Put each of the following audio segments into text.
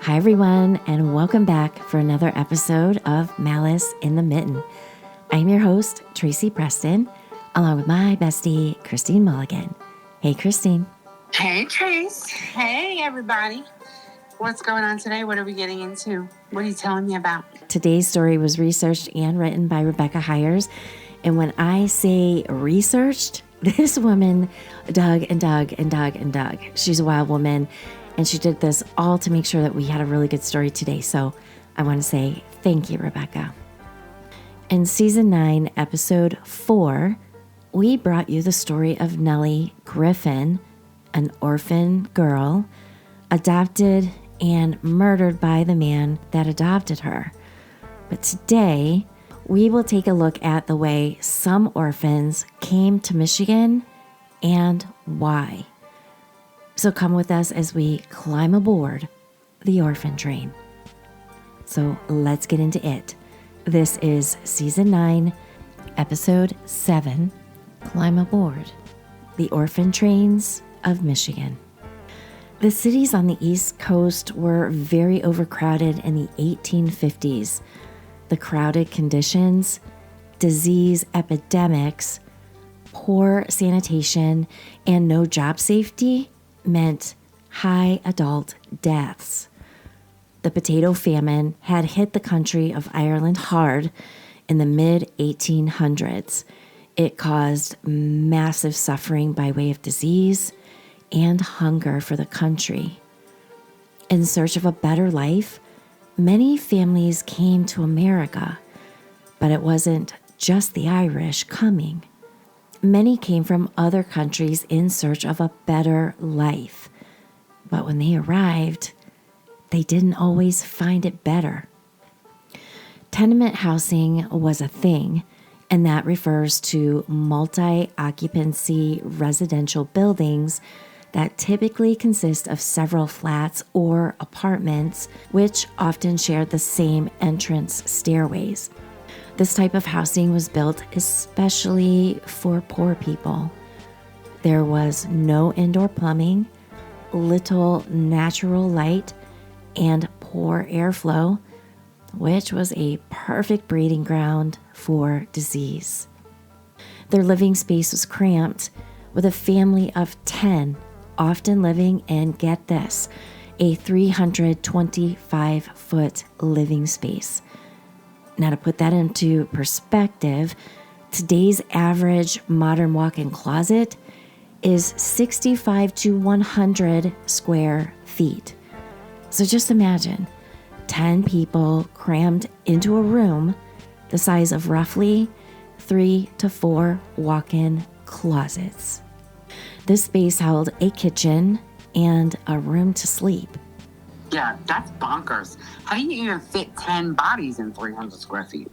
Hi, everyone, and welcome back for another episode of Malice in the Mitten. I'm your host, Tracy Preston, along with my bestie, Christine Mulligan. Hey, Christine. Hey, Trace. Hey, everybody. What's going on today? What are we getting into? What are you telling me about? Today's story was researched and written by Rebecca Hiers. And when I say researched, this woman dug and dug and dug and dug. She's a wild woman. And she did this all to make sure that we had a really good story today. So I want to say thank you, Rebecca. In Season 9, Episode 4, we brought you the story of Nellie Griffin, an orphan girl, adopted and murdered by the man that adopted her. But today, we will take a look at the way some orphans came to Michigan and why. So come with us as we climb aboard the orphan train. So let's get into it. This is Season 9, Episode 7, Climb Aboard the Orphan Trains of Michigan. The cities on the East Coast were very overcrowded in the 1850s. The crowded conditions, disease epidemics, poor sanitation, and no job safety meant high adult deaths. The potato famine had hit the country of Ireland hard in the mid-1800s. It caused massive suffering by way of disease and hunger for the country. In search of a better life, many families came to America, but it wasn't just the Irish coming. Many came from other countries in search of a better life. But when they arrived, they didn't always find it better. Tenement housing was a thing, and that refers to multi-occupancy residential buildings that typically consist of several flats or apartments, which often shared the same entrance stairways. This type of housing was built especially for poor people. There was no indoor plumbing, little natural light, and poor airflow, which was a perfect breeding ground for disease. Their living space was cramped, with a family of 10 often living in, get this, a 325-foot living space. Now, to put that into perspective, today's average modern walk-in closet is 65 to 100 square feet. So just imagine 10 people crammed into a room the size of roughly 3 to 4 walk-in closets. This space held a kitchen and a room to sleep. Yeah, that's bonkers. How do you even fit 10 bodies in 300 square feet?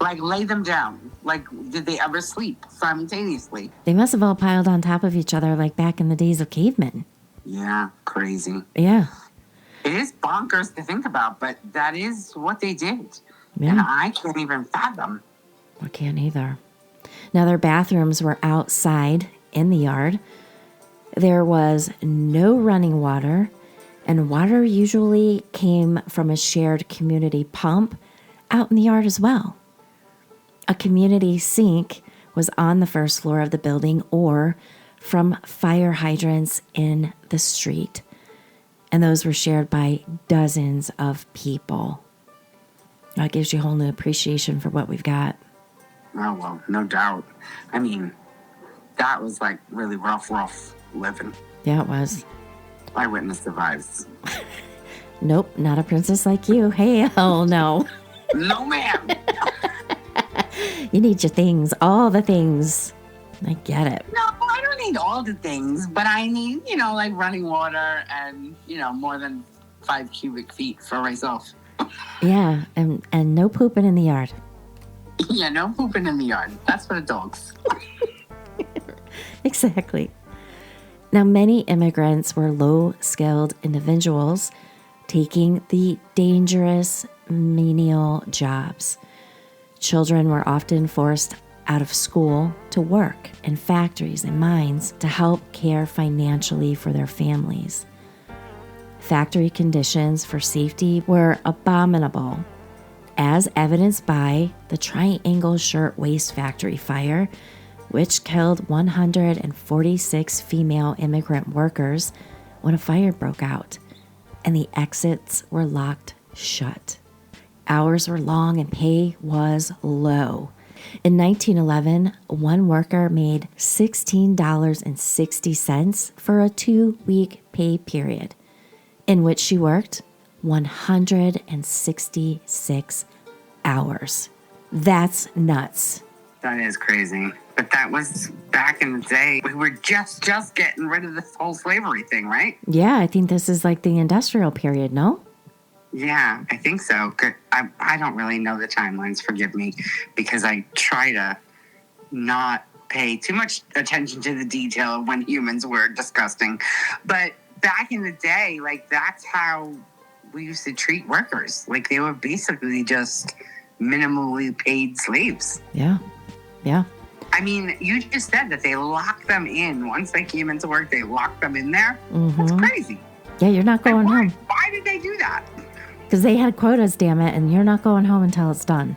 Like, lay them down. Like, did they ever sleep simultaneously? They must have all piled on top of each other like back in the days of cavemen. Yeah, crazy. Yeah. It is bonkers to think about, but that is what they did. Yeah. And I can't even fathom. I can't either. Now, their bathrooms were outside in the yard. There was no running water, and water usually came from a shared community pump out in the yard as well. A community sink was on the first floor of the building or from fire hydrants in the street, and those were shared by dozens of people. That gives you a whole new appreciation for what we've got. Oh, well, no doubt. I mean, that was like really rough living. Yeah, it was. Eyewitness survives. Nope, not a princess like you. Hell no. No, ma'am. You need your things, all the things. I get it. No, I don't need all the things, but I need, like running water and, more than 5 cubic feet for myself. Yeah, and no pooping in the yard. Yeah, no pooping in the yard. That's for the dogs. Exactly. Now, many immigrants were low-skilled individuals taking the dangerous menial jobs. Children were often forced out of school to work in factories and mines to help care financially for their families. factory conditions for safety were abominable, as evidenced by the Triangle Shirtwaist Factory fire, which killed 146 female immigrant workers when a fire broke out, and the exits were locked shut. Hours were long and pay was low. In 1911, one worker made $16.60 for a 2-week pay period, in which she worked 166 hours. That's nuts. That is crazy. But that was back in the day. We were just getting rid of this whole slavery thing, right? Yeah, I think this is like the industrial period, no? Yeah, I think so. I don't really know the timelines, forgive me, because I try to not pay too much attention to the detail of when humans were disgusting. But back in the day, like, that's how we used to treat workers. Like, they were basically just minimally paid slaves. Yeah. I mean, you just said that they locked them in. Once they came into work, they locked them in there. Mm-hmm. That's crazy. Yeah, you're not going home. Why did they do that? Because they had quotas, damn it, and you're not going home until it's done.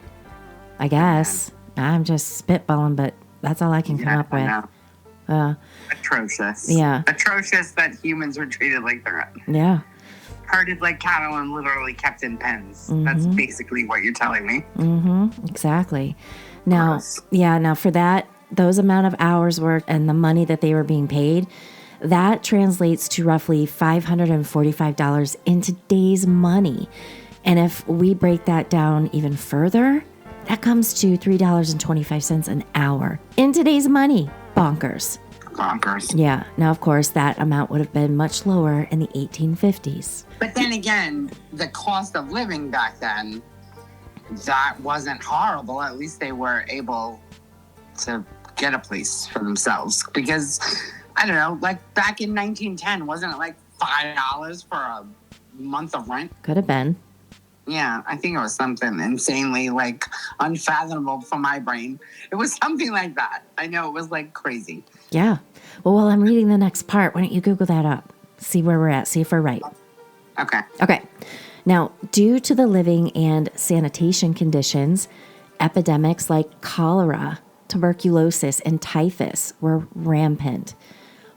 I guess. Yeah. I'm just spitballing, but that's all I can come up with. Atrocious. Yeah. Atrocious that humans were treated like they're... Yeah. Herded like cattle and literally kept in pens. Mm-hmm. That's basically what you're telling me. Mm-hmm. Exactly. Now, now for those amount of hours worked and the money that they were being paid, that translates to roughly $545 in today's money. And if we break that down even further, that comes to $3.25 an hour in today's money. Bonkers. Yeah. Now, of course, that amount would have been much lower in the 1850s. But then again, the cost of living back then, that wasn't horrible. At least they were able to get a place for themselves. Because, I don't know, like back in 1910, wasn't it like $5 for a month of rent? Could have been. Yeah, I think it was something insanely like unfathomable for my brain. It was something like that. I know it was like crazy. Yeah. Well, while I'm reading the next part, why don't you Google that up? See where we're at. See if we're right. Okay. Now, due to the living and sanitation conditions, epidemics like cholera, tuberculosis, and typhus were rampant.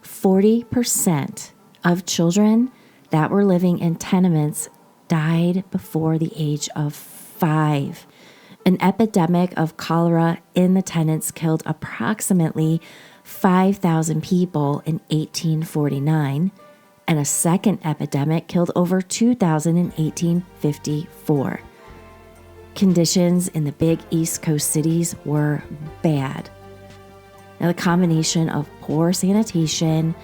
40% of children that were living in tenements died before the age of 5. An epidemic of cholera in the tenements killed approximately 5,000 people in 1849, and a second epidemic killed over 2,000 in 1854. Conditions in the big East Coast cities were bad. Now, the combination of poor sanitation,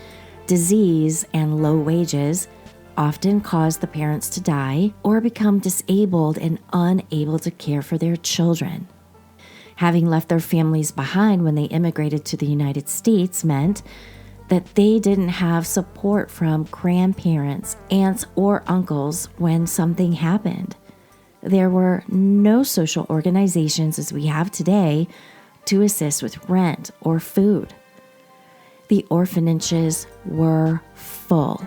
disease, and low wages often caused the parents to die or become disabled and unable to care for their children. Having left their families behind when they immigrated to the United States meant that they didn't have support from grandparents, aunts, or uncles when something happened. There were no social organizations as we have today to assist with rent or food. The orphanages were full,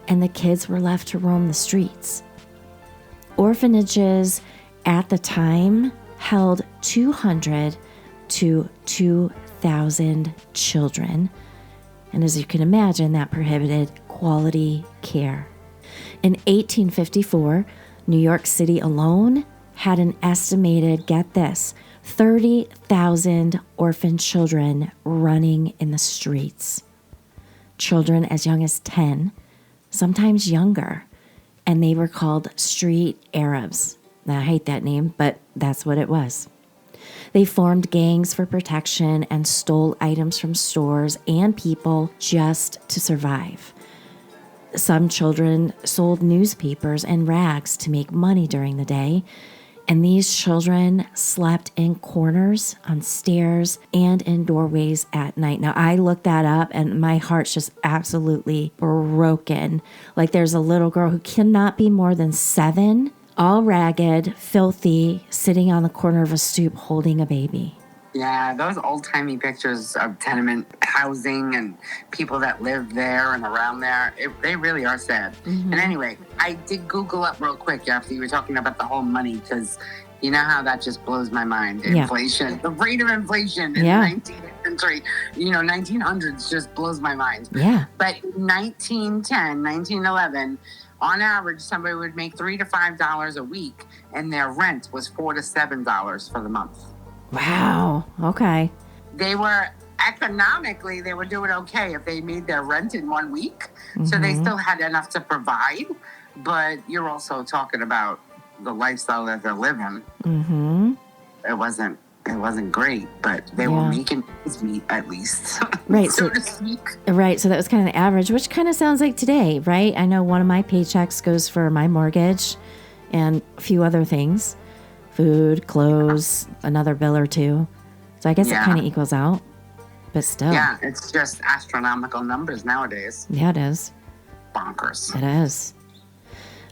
and the kids were left to roam the streets. Orphanages at the time held 200 to 2,000 children, and as you can imagine, that prohibited quality care. In 1854, New York City alone had an estimated, get this, 30,000 orphan children running in the streets. Children as young as 10, sometimes younger, and they were called street Arabs. Now, I hate that name, but that's what it was. They formed gangs for protection and stole items from stores and people just to survive. Some children sold newspapers and rags to make money during the day, and these children slept in corners, on stairs, and in doorways at night. Now, I looked that up, and my heart's just absolutely broken. Like, there's a little girl who cannot be more than 7, all ragged, filthy, sitting on the corner of a stoop holding a baby. Yeah, those old-timey pictures of tenement housing and people that live there and around there, they really are sad. Mm-hmm. And anyway, I did Google up real quick after you were talking about the whole money, because you know how that just blows my mind. Yeah. Inflation, the rate of inflation in the 19th century, 1900s just blows my mind. Yeah. But in 1910, 1911, on average, somebody would make $3 to $5 a week, and their rent was $4 to $7 for the month. Wow. Okay. They were they were doing okay if they made their rent in 1 week. Mm-hmm. So they still had enough to provide. But you're also talking about the lifestyle that they're living. Mm-hmm. It wasn't great, but they were making ends meet at least. Right. so to speak. Right. So that was kind of the average, which kind of sounds like today, right? I know one of my paychecks goes for my mortgage and a few other things. Food, clothes, another bill or two. So I guess it kind of equals out, but still. Yeah, it's just astronomical numbers nowadays. Yeah, it is. Bonkers. It is.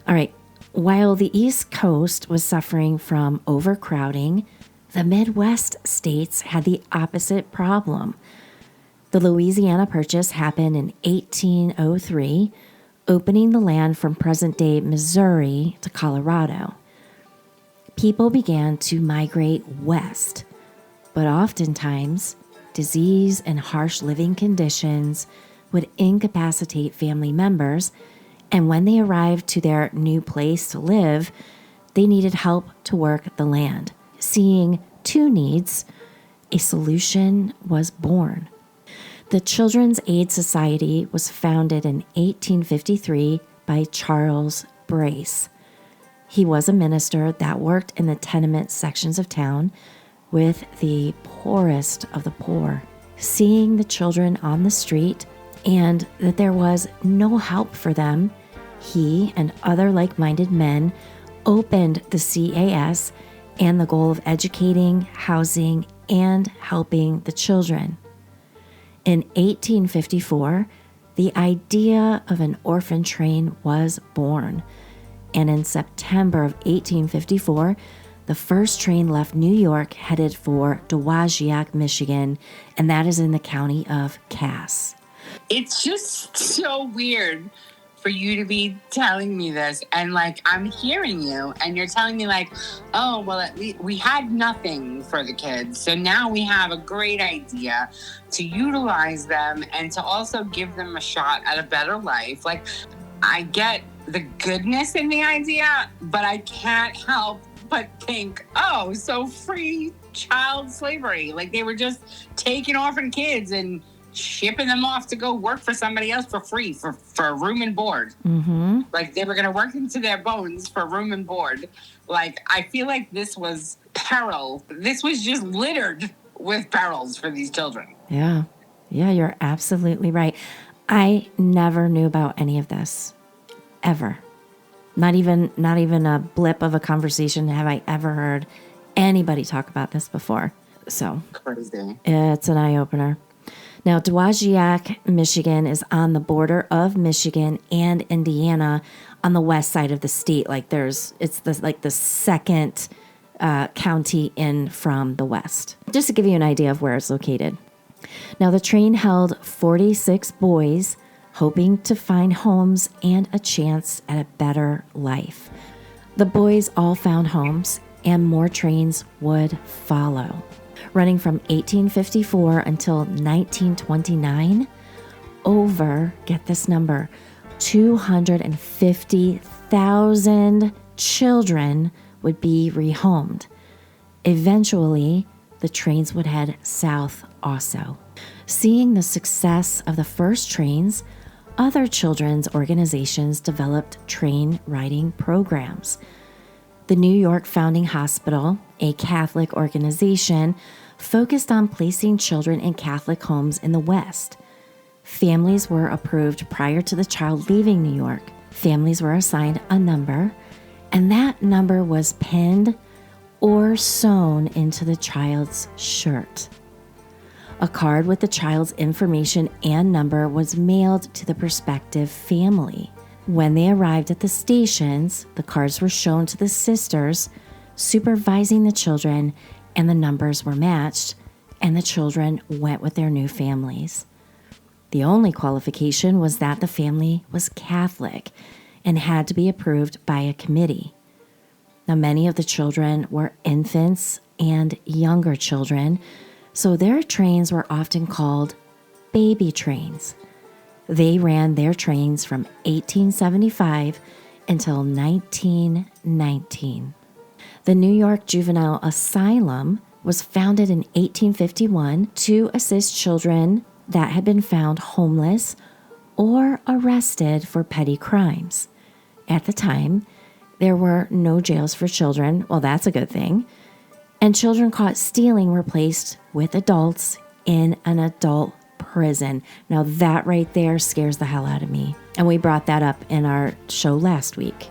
All right. While the East Coast was suffering from overcrowding, the Midwest states had the opposite problem. The Louisiana Purchase happened in 1803, opening the land from present-day Missouri to Colorado. People began to migrate west, but oftentimes, disease and harsh living conditions would incapacitate family members, and when they arrived to their new place to live, they needed help to work the land. Seeing two needs, a solution was born. The Children's Aid Society was founded in 1853 by Charles Brace. He was a minister that worked in the tenement sections of town with the poorest of the poor. Seeing the children on the street and that there was no help for them, he and other like-minded men opened the CAS and the goal of educating, housing, and helping the children. In 1854, the idea of an orphan train was born. And in September of 1854, the first train left New York headed for Dowagiac, Michigan, and that is in the county of Cass. It's just so weird for you to be telling me this, and I'm hearing you, and you're telling me oh, well, at least we had nothing for the kids, so now we have a great idea to utilize them and to also give them a shot at a better life. I get the goodness in the idea, but I can't help but think, oh, so free child slavery. They were just taking orphan kids and shipping them off to go work for somebody else for free, for room and board. Mm-hmm. They were going to work into their bones for room and board. I feel like this was peril. This was just littered with perils for these children. Yeah. Yeah, you're absolutely right. I never knew about any of this. Ever. Not even a blip of a conversation have I ever heard anybody talk about this before. So crazy. It's an eye-opener. Now, Dowagiac, Michigan is on the border of Michigan and Indiana on the west side of the state. It's the second county in from the west. Just to give you an idea of where it's located. Now, the train held 46 boys hoping to find homes and a chance at a better life. The boys all found homes, and more trains would follow. Running from 1854 until 1929, over, get this number, 250,000 children would be rehomed. Eventually, the trains would head south also. Seeing the success of the first trains, other children's organizations developed train riding programs. The New York Founding Hospital, a Catholic organization, focused on placing children in Catholic homes in the West. Families were approved prior to the child leaving New York. Families were assigned a number, and that number was pinned or sewn into the child's shirt. A card with the child's information and number was mailed to the prospective family. When they arrived at the stations, the cards were shown to the sisters supervising the children, and the numbers were matched, and the children went with their new families. The only qualification was that the family was Catholic and had to be approved by a committee. Now, many of the children were infants and younger children, so their trains were often called baby trains. They ran their trains from 1875 until 1919. The New York Juvenile Asylum was founded in 1851 to assist children that had been found homeless or arrested for petty crimes. At the time, there were no jails for children. Well, that's a good thing. And children caught stealing were placed with adults in an adult prison. Now, that right there scares the hell out of me. And we brought that up in our show last week.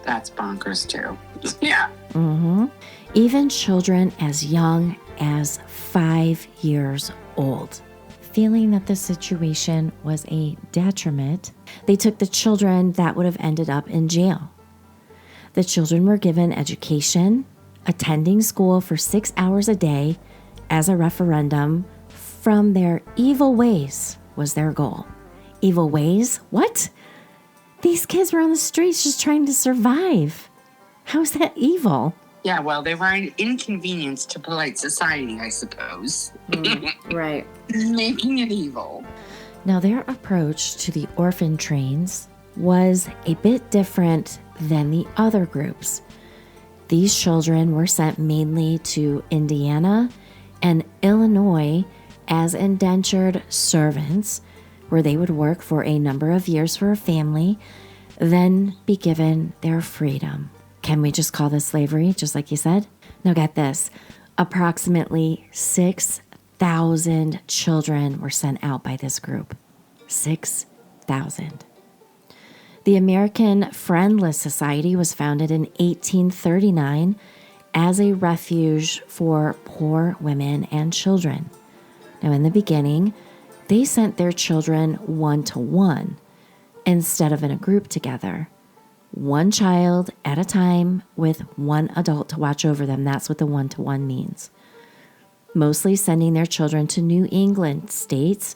That's bonkers, too. Yeah. Mm-hmm. Even children as young as 5 years old. Feeling that the situation was a detriment, they took the children that would have ended up in jail. The children were given education, attending school for 6 hours a day as a referendum from their evil ways was their goal. Evil ways? What? These kids were on the streets just trying to survive. How is that evil? Yeah, well, they were an inconvenience to polite society, I suppose. Right. Making it evil. Now, their approach to the orphan trains was a bit different than the other groups. These children were sent mainly to Indiana and Illinois as indentured servants, where they would work for a number of years for a family, then be given their freedom. Can we just call this slavery, just like you said? Now get this. Approximately 6,000 children were sent out by this group. 6,000. The American Friendless Society was founded in 1839 as a refuge for poor women and children. Now, in the beginning, they sent their children one-to-one instead of in a group together. One child at a time with one adult to watch over them. That's what the one-to-one means. Mostly sending their children to New England states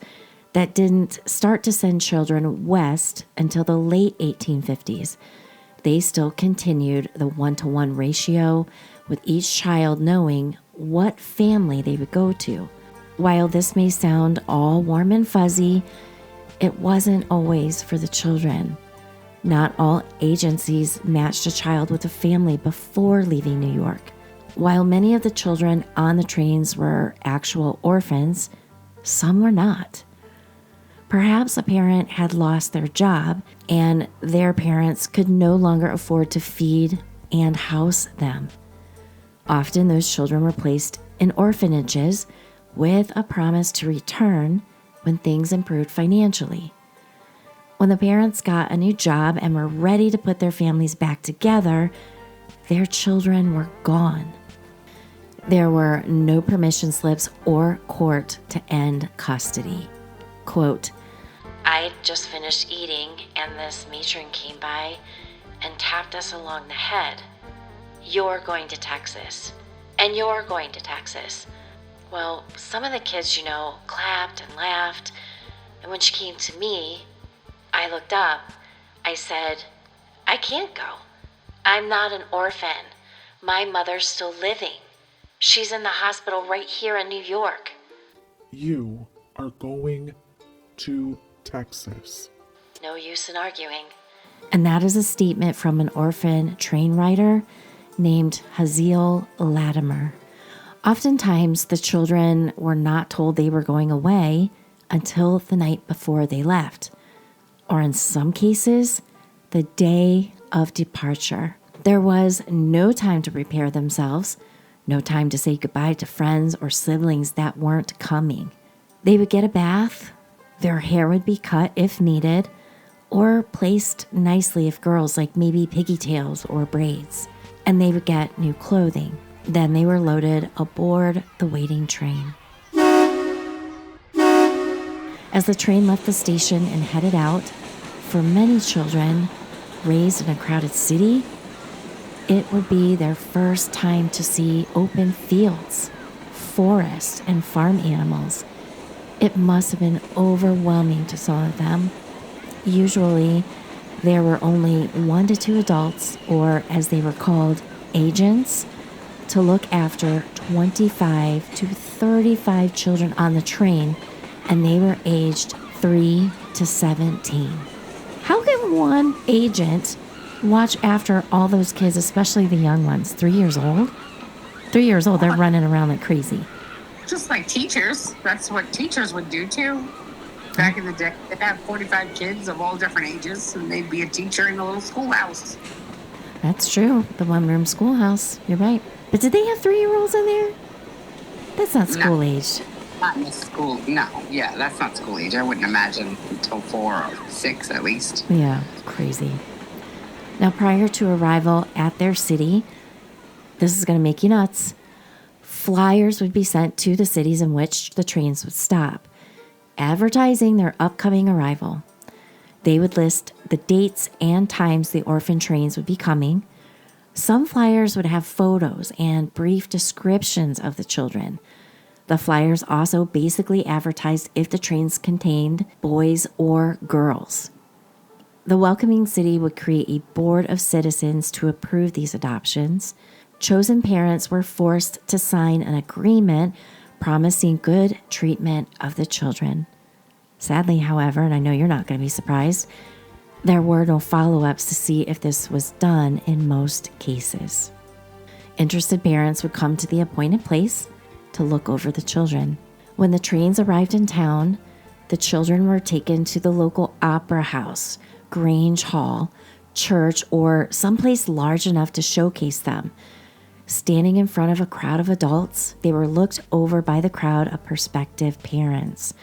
that didn't start to send children west until the late 1850s. They still continued the one-to-one ratio, with each child knowing what family they would go to. While this may sound all warm and fuzzy, it wasn't always for the children. Not all agencies matched a child with a family before leaving New York. While many of the children on the trains were actual orphans, some were not. Perhaps a parent had lost their job and their parents could no longer afford to feed and house them. Often those children were placed in orphanages with a promise to return when things improved financially. When the parents got a new job and were ready to put their families back together, their children were gone. There were no permission slips or court to end custody. Quote, "I just finished eating and this matron came by and tapped us along the head. You're going to Texas. And you're going to Texas." Well, some of the kids, clapped and laughed. And when she came to me, I looked up. I said, "I can't go. I'm not an orphan. My mother's still living. She's in the hospital right here in New York." You are going to Texas. No use in arguing. And that is a statement from an orphan train rider named Haziel Latimer. Oftentimes, the children were not told they were going away until the night before they left, or in some cases, the day of departure. There was no time to prepare themselves, no time to say goodbye to friends or siblings that weren't coming. They would get a bath, their hair would be cut if needed, or placed nicely if girls, like maybe pigtails or braids, and they would get new clothing. Then they were loaded aboard the waiting train. As the train left the station and headed out, for many children raised in a crowded city, it would be their first time to see open fields, forest and farm animals. It must have been overwhelming to some of them. Usually, there were only 1 to 2 adults, or as they were called, agents, to look after 25 to 35 children on the train, and they were aged 3 to 17. How can one agent watch after all those kids, especially the young ones? 3 years old? 3 years old, they're running around like crazy. Just like teachers. That's what teachers would do too. Back in the day, they'd have 45 kids of all different ages, and they'd be a teacher in a little schoolhouse. That's true. The one-room schoolhouse. You're right. But did they have 3-year-olds in there? That's not school age. Not in the school. No. Yeah, that's not school age. I wouldn't imagine until 4 or 6 at least. Yeah, crazy. Now, prior to arrival at their city, this is going to make you nuts, flyers would be sent to the cities in which the trains would stop, advertising their upcoming arrival. They would list the dates and times the orphan trains would be coming. Some flyers would have photos and brief descriptions of the children. The flyers also basically advertised if the trains contained boys or girls. The welcoming city would create a board of citizens to approve these adoptions. Chosen parents were forced to sign an agreement promising good treatment of the children. Sadly, however, and I know you're not going to be surprised, there were no follow-ups to see if this was done in most cases. Interested parents would come to the appointed place to look over the children. When the trains arrived in town, the children were taken to the local opera house, Grange Hall, church, or someplace large enough to showcase them. Standing in front of a crowd of adults, they were looked over by the crowd of prospective parents.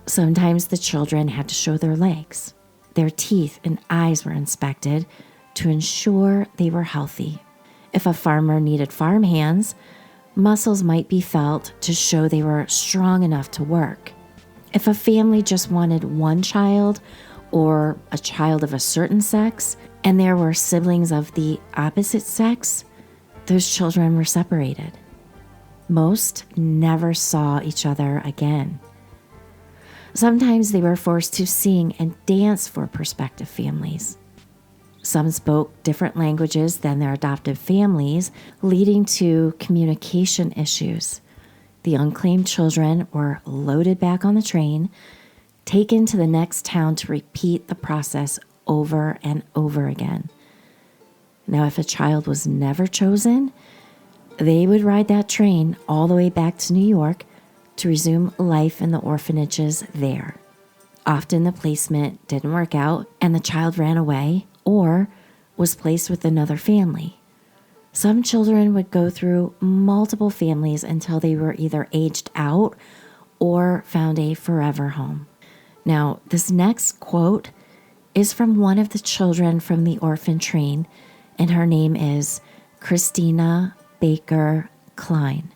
Sometimes the children had to show their legs. Their teeth and eyes were inspected to ensure they were healthy. If a farmer needed farm hands, muscles might be felt to show they were strong enough to work. If a family just wanted one child or a child of a certain sex, and there were siblings of the opposite sex, those children were separated. Most never saw each other again. Sometimes they were forced to sing and dance for prospective families. Some spoke different languages than their adoptive families, leading to communication issues. The unclaimed children were loaded back on the train, taken to the next town to repeat the process over and over again. Now, if a child was never chosen, they would ride that train all the way back to New York to resume life in the orphanages there. Often the placement didn't work out and the child ran away or was placed with another family. Some children would go through multiple families until they were either aged out or found a forever home. Now, this next quote is from one of the children from the orphan train, and her name is Christina Baker Klein.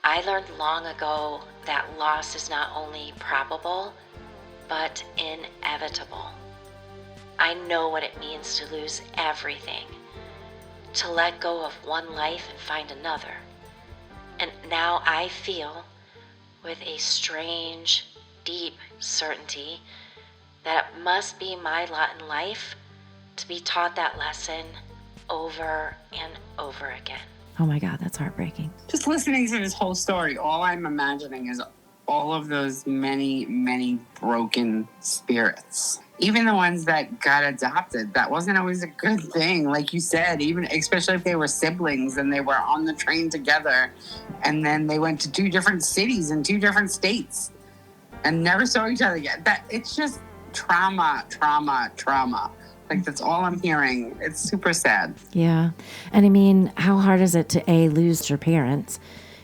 I learned long ago that loss is not only probable, but inevitable. I know what it means to lose everything, to let go of one life and find another. And now I feel, with a strange, deep certainty, that it must be my lot in life to be taught that lesson over and over again. Oh my God, that's heartbreaking. Just listening to this whole story, all I'm imagining is all of those many, many broken spirits. Even the ones that got adopted, that wasn't always a good thing. Like you said, even especially if they were siblings and they were on the train together and then they went to 2 different cities in 2 different states and never saw each other again. It's just trauma. Like, that's all I'm hearing. It's super sad. Yeah. And I mean, how hard is it to lose your parents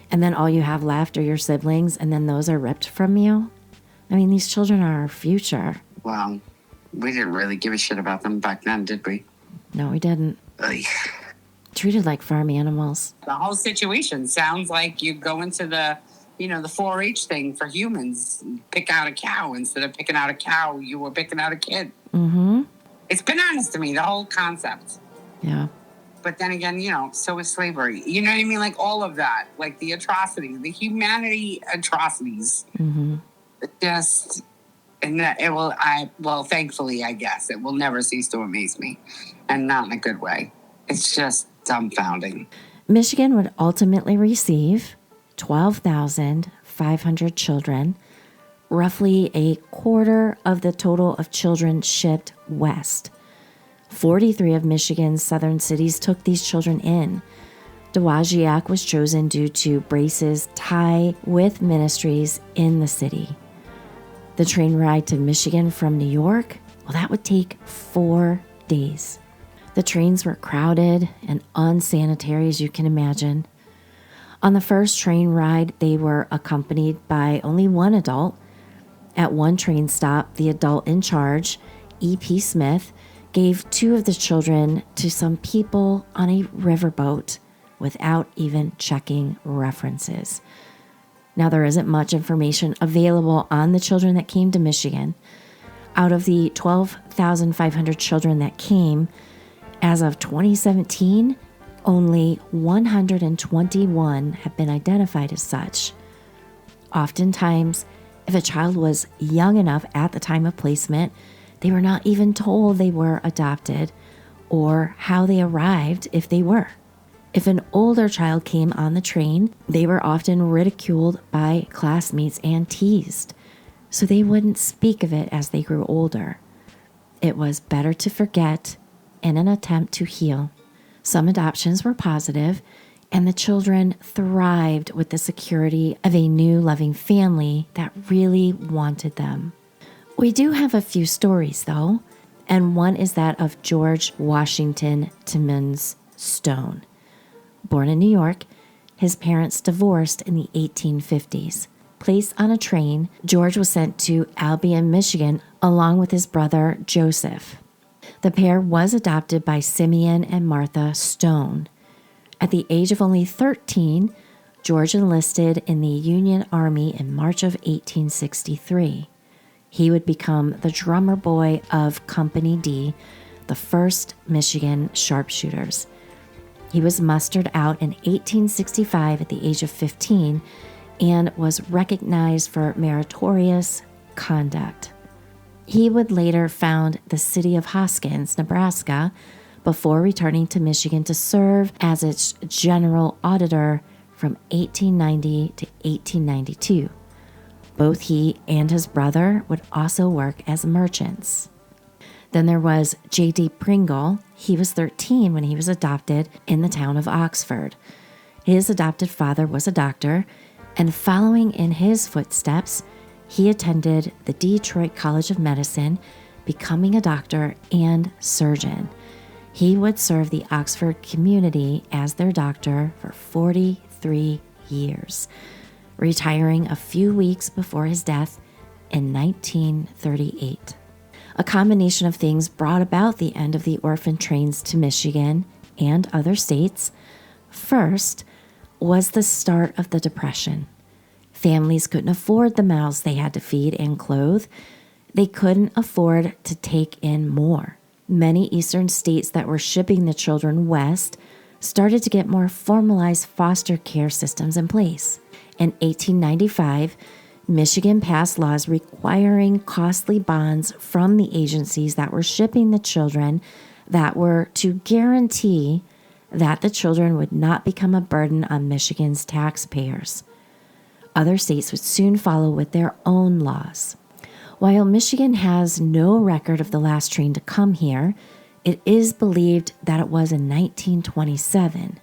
and then all you have left are your siblings and then those are ripped from you? I mean, these children are our future. Wow. We didn't really give a shit about them back then, did we? No, we didn't. Ugh. Treated like farm animals. The whole situation sounds like you go into the 4-H thing for humans. Pick out a cow. Instead of picking out a cow, you were picking out a kid. Mm-hmm. It's bananas to me, the whole concept. Yeah. But then again, so is slavery. You know what I mean? Like all of that, like the atrocity, the humanity atrocities. Mm-hmm. Just, and thankfully, I guess, it will never cease to amaze me. And not in a good way. It's just dumbfounding. Michigan would ultimately receive 12,500 children, roughly a quarter of the total of children shipped west. 43 of Michigan's southern cities took these children in. Dowagiac was chosen due to Brace's tie with ministries in the city. The train ride to Michigan from New York, that would take 4 days. The trains were crowded and unsanitary, as you can imagine. On the first train ride, they were accompanied by only one adult. At one train stop, the adult in charge, E.P. Smith, gave 2 of the children to some people on a riverboat without even checking references. Now, there isn't much information available on the children that came to Michigan. Out of the 12,500 children that came, as of 2017, only 121 have been identified as such. Oftentimes, if a child was young enough at the time of placement, they were not even told they were adopted or how they arrived if they were. If an older child came on the train, they were often ridiculed by classmates and teased, so they wouldn't speak of it as they grew older. It was better to forget in an attempt to heal. Some adoptions were positive, and the children thrived with the security of a new loving family that really wanted them. We do have a few stories, though, and one is that of George Washington Timmons Stone. Born in New York, his parents divorced in the 1850s. Placed on a train, George was sent to Albion, Michigan, along with his brother Joseph. The pair was adopted by Simeon and Martha Stone. At the age of only 13, George enlisted in the Union Army in March of 1863. He would become the drummer boy of Company D, the 1st Michigan Sharpshooters. He was mustered out in 1865 at the age of 15 and was recognized for meritorious conduct. He would later found the city of Hoskins, Nebraska, before returning to Michigan to serve as its general auditor from 1890 to 1892. Both he and his brother would also work as merchants. Then there was J.D. Pringle. He was 13 when he was adopted in the town of Oxford. His adopted father was a doctor, and following in his footsteps, he attended the Detroit College of Medicine, becoming a doctor and surgeon. He would serve the Oxford community as their doctor for 43 years, retiring a few weeks before his death in 1938. A combination of things brought about the end of the orphan trains to Michigan and other states. First was the start of the Depression. Families couldn't afford the mouths they had to feed and clothe. They couldn't afford to take in more. Many eastern states that were shipping the children west started to get more formalized foster care systems in place. In 1895, Michigan passed laws requiring costly bonds from the agencies that were shipping the children that were to guarantee that the children would not become a burden on Michigan's taxpayers. Other states would soon follow with their own laws. While Michigan has no record of the last train to come here, it is believed that it was in 1927.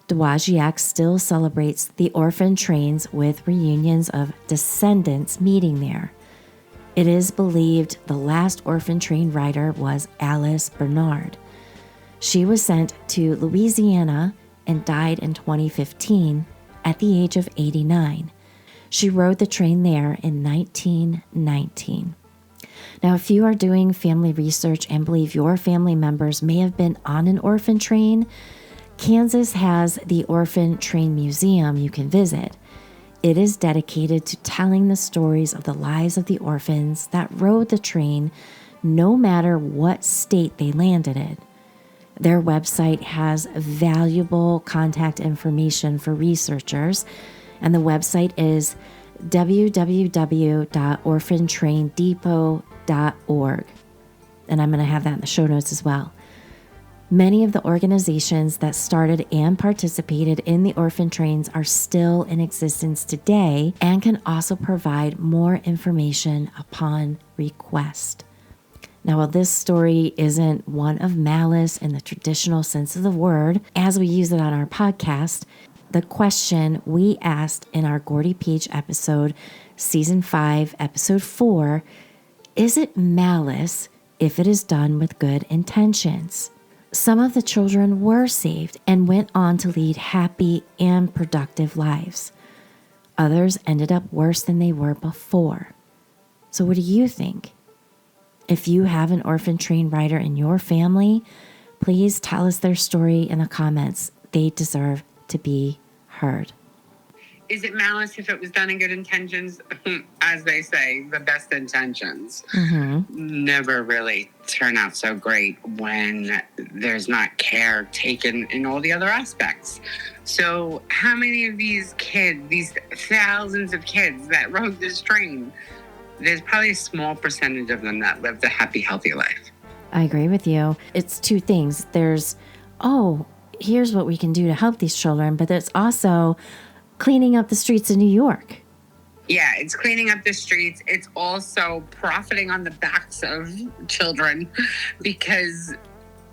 Dowagiac still celebrates the orphan trains with reunions of descendants meeting there. It is believed the last orphan train rider was Alice Bernard. She was sent to Louisiana and died in 2015 at the age of 89. She rode the train there in 1919. Now, if you are doing family research and believe your family members may have been on an orphan train, Kansas has the Orphan Train Museum you can visit. It is dedicated to telling the stories of the lives of the orphans that rode the train, no matter what state they landed in. Their website has valuable contact information for researchers, and the website is www.orphantraindepot.org. And I'm going to have that in the show notes as well. Many of the organizations that started and participated in the orphan trains are still in existence today and can also provide more information upon request. Now, while this story isn't one of malice in the traditional sense of the word, as we use it on our podcast, the question we asked in our Gordy Peach episode, Season 5, Episode 4, is it malice if it is done with good intentions? Some of the children were saved and went on to lead happy and productive lives. Others ended up worse than they were before. So what do you think? If you have an orphan train rider in your family, please tell us their story in the comments. They deserve to be heard. Is it malice if it was done in good intentions? As they say, the best intentions never really turn out so great when there's not care taken in all the other aspects. So how many of these kids, these thousands of kids that rode this train, there's probably a small percentage of them that lived a happy, healthy life. I agree with you. It's two things. There's, here's what we can do to help these children, but it's also cleaning up the streets of New York. Yeah, it's cleaning up the streets. It's also profiting on the backs of children because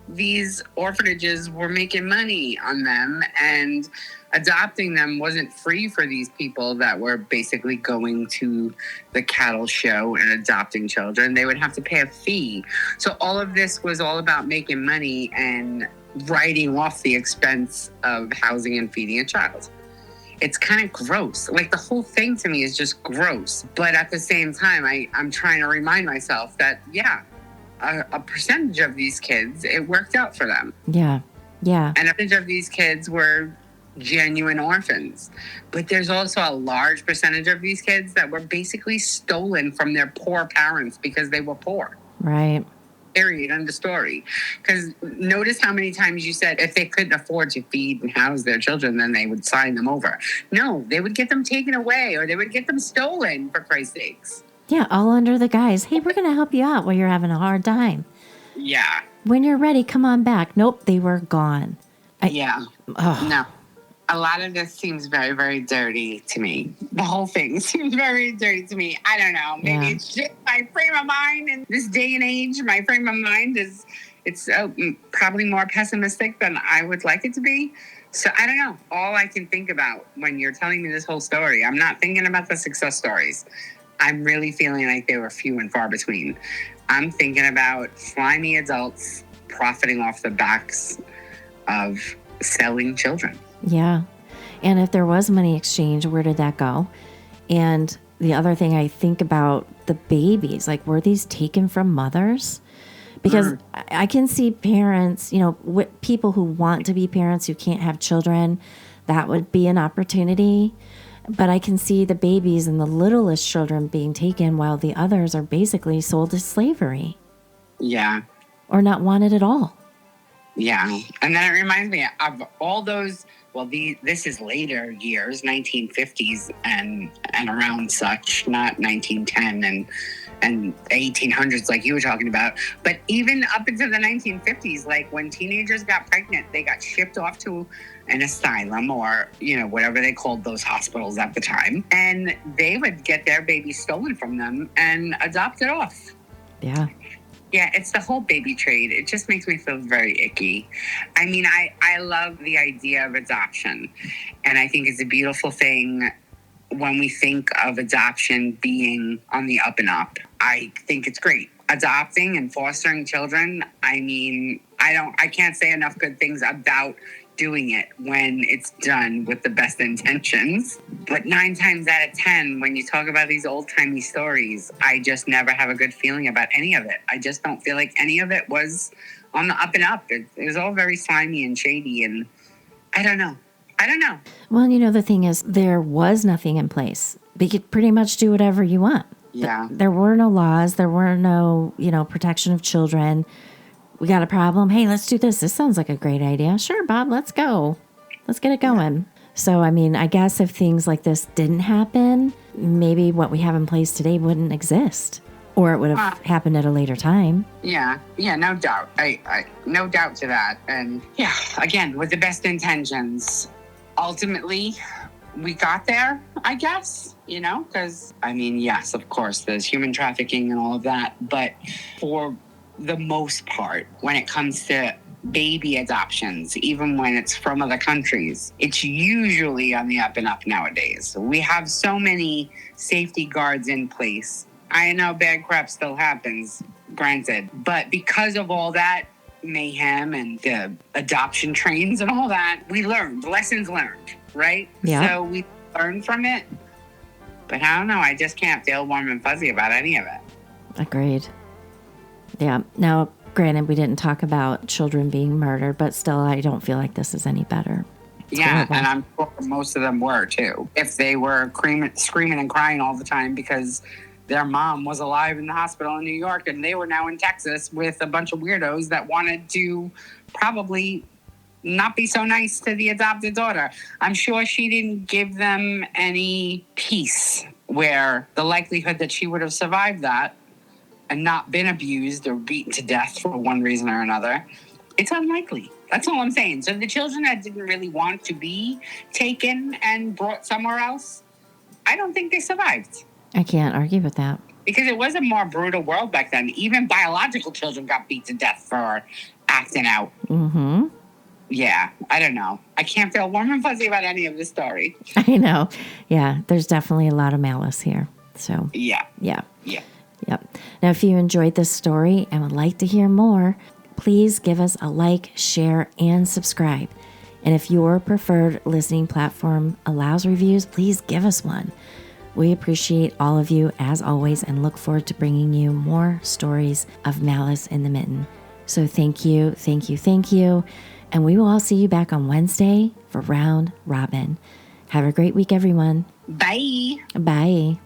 these orphanages were making money on them, and adopting them wasn't free for these people that were basically going to the cattle show and adopting children. They would have to pay a fee. So all of this was all about making money and writing off the expense of housing and feeding a child. It's kind of gross. Like, the whole thing to me is just gross. But at the same time, I'm trying to remind myself that, a percentage of these kids, it worked out for them. Yeah. And a percentage of these kids were genuine orphans. But there's also a large percentage of these kids that were basically stolen from their poor parents because they were poor. Right. Period. End of story. Because notice how many times you said if they couldn't afford to feed and house their children, then they would sign them over. No, they would get them taken away or they would get them stolen, for Christ's sakes. Yeah, all under the guise, hey, we're going to help you out while you're having a hard time. Yeah. When you're ready, come on back. Nope, they were gone. No. A lot of this seems very, very dirty to me. The whole thing seems very dirty to me. I don't know. Maybe it's just my frame of mind in this day and age. My frame of mind it's probably more pessimistic than I would like it to be. So I don't know. All I can think about when you're telling me this whole story, I'm not thinking about the success stories. I'm really feeling like they were few and far between. I'm thinking about slimy adults profiting off the backs of selling children. Yeah. And if there was money exchange, where did that go? And the other thing I think about, the babies, like, were these taken from mothers? Because I can see parents, people who want to be parents who can't have children, that would be an opportunity. But I can see the babies and the littlest children being taken while the others are basically sold to slavery. Yeah. Or not wanted at all. Yeah. And then it reminds me of all those, this is later years, 1950s and around such, not 1910 and 1800s like you were talking about. But even up into the 1950s, like when teenagers got pregnant, they got shipped off to an asylum or, whatever they called those hospitals at the time. And they would get their baby stolen from them and adopted off. Yeah. Yeah, it's the whole baby trade. It just makes me feel very icky. I mean, I love the idea of adoption. And I think it's a beautiful thing when we think of adoption being on the up and up. I think it's great. Adopting and fostering children, I mean, I can't say enough good things about doing it when it's done with the best intentions. But 9 times out of 10, when you talk about these old-timey stories, I just never have a good feeling about any of it. I just don't feel like any of it was on the up and up. It was all very slimy and shady, and I don't know. Well, the thing is, there was nothing in place. They could pretty much do whatever you want. Yeah. There were no laws. There were no, protection of children. we got a problem. Hey, let's do this. This sounds like a great idea. Sure, Bob, let's go. Let's get it going. So, I mean, I guess if things like this didn't happen, maybe what we have in place today wouldn't exist, or it would have happened at a later time. Yeah, no doubt. I no doubt to that. And yeah, again, with the best intentions, ultimately, we got there, I guess, because, I mean, yes, of course, there's human trafficking and all of that. But for the most part, when it comes to baby adoptions, even when it's from other countries, it's usually on the up and up nowadays. We have so many safety guards in place. I know bad crap still happens, granted, but because of all that mayhem and the adoption trains and all that, we learned, lessons learned, right? Yeah. So we learned from it, but I don't know, I just can't feel warm and fuzzy about any of it. Agreed. Yeah. Now, granted, we didn't talk about children being murdered, but still, I don't feel like this is any better. It's horrible. And I'm sure most of them were too. If they were screaming and crying all the time because their mom was alive in the hospital in New York and they were now in Texas with a bunch of weirdos that wanted to probably not be so nice to the adopted daughter. I'm sure she didn't give them any peace, where the likelihood that she would have survived that and not been abused or beaten to death for one reason or another, it's unlikely. That's all I'm saying. So the children that didn't really want to be taken and brought somewhere else, I don't think they survived. I can't argue with that. Because it was a more brutal world back then. Even biological children got beat to death for acting out. Mm-hmm. Yeah, I don't know. I can't feel warm and fuzzy about any of this story. I know. Yeah, there's definitely a lot of malice here. So, Yeah. Yep. Now, if you enjoyed this story and would like to hear more, please give us a like, share, and subscribe. And if your preferred listening platform allows reviews, please give us one. We appreciate all of you as always and look forward to bringing you more stories of malice in the mitten. So thank you. And we will all see you back on Wednesday for Round Robin. Have a great week, everyone. Bye. Bye.